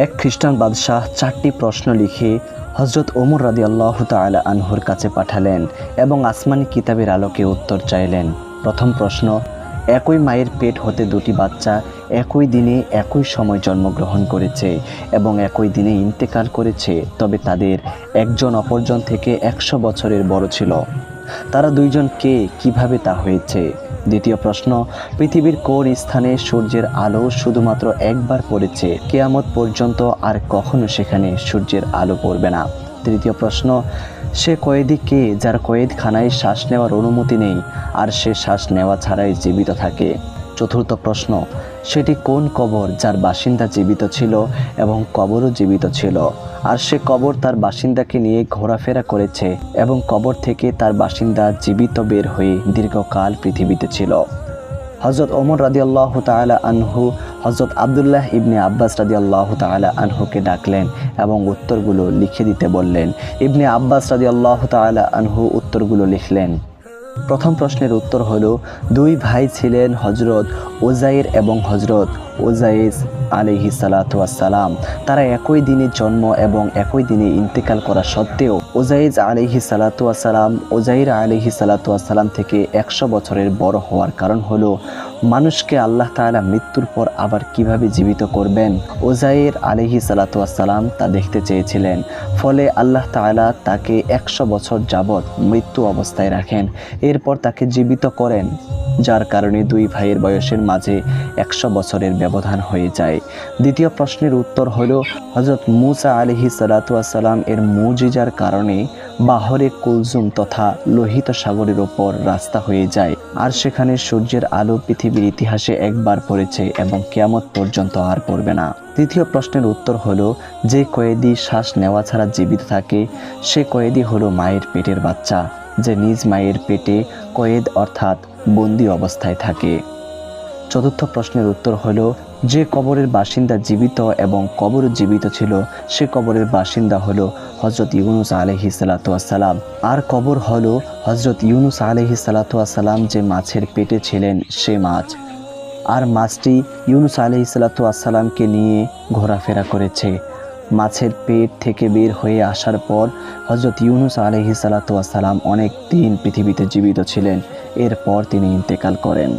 এক খ্রিস্টান বাদশাহ 4টি প্রশ্ন লিখে হজরত ওমর রাদিয়াল্লাহু তাআলা আনহুর কাছে পাঠালেন এবং আসমানি কিতাবের আলোকে উত্তর চাইলেন। প্রথম প্রশ্ন, একই মায়ের পেট হতে দুটি বাচ্চা একই দিনে একই সময় জন্মগ্রহণ করেছে এবং একই দিনে ইন্তেকাল করেছে, তবে তাদের একজন অপরজন থেকে 100 বছরের বড় ছিল। তারা দুইজন কে, কিভাবে তা হয়েছে? দ্বিতীয় প্রশ্ন, পৃথিবীর কোন স্থানে সূর্যের আলো শুধুমাত্র একবার পড়েছে, কিয়ামত পর্যন্ত আর কখনো সেখানে সূর্যের আলো পড়বে না? তৃতীয় প্রশ্ন, সে কয়েদি কে যার কয়েদখানায় শ্বাস নেওয়ার অনুমতি নেই আর সে শ্বাস নেওয়া ছাড়াই জীবিত থাকে? চতুর্থ প্রশ্ন, সেটি কোন কবর যার বাসিন্দা জীবিত ছিল এবং কবরও জীবিত ছিল, আর সে কবর তার বাসিন্দাকে নিয়ে ঘোরাফেরা করেছে এবং কবর থেকে তার বাসিন্দা জীবিত বের হয়ে দীর্ঘকাল পৃথিবীতে ছিল? হজরত ওমর রাদিয়াল্লাহু তাআলা আনহু হজরত আবদুল্লাহ ইবনে আব্বাস রাদিয়াল্লাহু তাআলা আনহুকে ডাকলেন এবং উত্তরগুলো লিখে দিতে বললেন। ইবনে আব্বাস রাদিয়াল্লাহু তাআলা আনহু উত্তরগুলো লিখলেন। প্রথম প্রশ্নের উত্তর হলো, দুই ভাই ছিলেন হজরত ওজাইর এবং হজরত ওজাইজ আলাইহিস সালাতু ওয়াস সালাম। তারা একই দিনে জন্ম এবং একই দিনে ইন্তেকাল করা সত্ত্বেও ওজাইজ আলাইহিস সালাতু ওয়াস সালাম ওজাইর আলাইহিস সালাতু ওয়াস সালাম থেকে 100 বছরের বড় হওয়ার কারণ হলো মানুষকে আল্লাহ তাআলা মৃত্যুর পর আবার কিভাবে জীবিত করবেন, ওজাইর আলাইহিস সালাতু ওয়াস সালাম তা দেখতে চেয়েছিলেন। ফলে আল্লাহ তাআলা তাকে 100 বছর যাবৎ মৃত্যু অবস্থায় রাখেন, এরপর তাকে জীবিত করেন, যার কারণে দুই ভাইয়ের বয়সের মাঝে 100 বছরের ব্যবধান হয়ে যায়। দ্বিতীয় প্রশ্নের উত্তর হলো, হযরত মূসা আলাইহিস সালাতু ওয়াস সালাম এর মুজিজার কারণে বাহরে কুলজুম তথা লোহিত সাগরের ওপর রাস্তা হয়ে যায়, আর সেখানে সূর্যের আলো পৃথিবীর ইতিহাসে একবার পড়েছে এবং কিয়ামত পর্যন্ত আর পড়বে না। তৃতীয় প্রশ্নের উত্তর হলো, যে কয়েদি শ্বাস নেওয়া ছাড়া জীবিত থাকে সে কয়েদি হলো মায়ের পেটের বাচ্চা, যে নিজ মায়ের পেটে কয়েদ অর্থাৎ বন্দি অবস্থায় থাকে। চতুর্থ প্রশ্নের উত্তর হলো, যে কবরের বাসিন্দা জীবিত এবং কবর জীবিত ছিল সে কবরের বাসিন্দা হলো হজরত ইউনুস আলাইহিস সালাতু ওয়াস সালাম, আর কবর হলো হজরত ইউনুস আলাইহিস সালাতু ওয়াস সালাম যে মাছের পেটে ছিলেন সে মাছ, আর মাছটি ইউনুস আলাইহিস সালাতু ওয়াস সালামকে নিয়ে ঘোরাফেরা করেছে। মাছের পেট থেকে বের হয়ে আসার পর হজরত ইউনুস আলাইহিস সালাতু ওয়াস সালাম অনেক দিন পৃথিবীতে জীবিত ছিলেন, এরপর তিনি ইন্তেকাল করেন।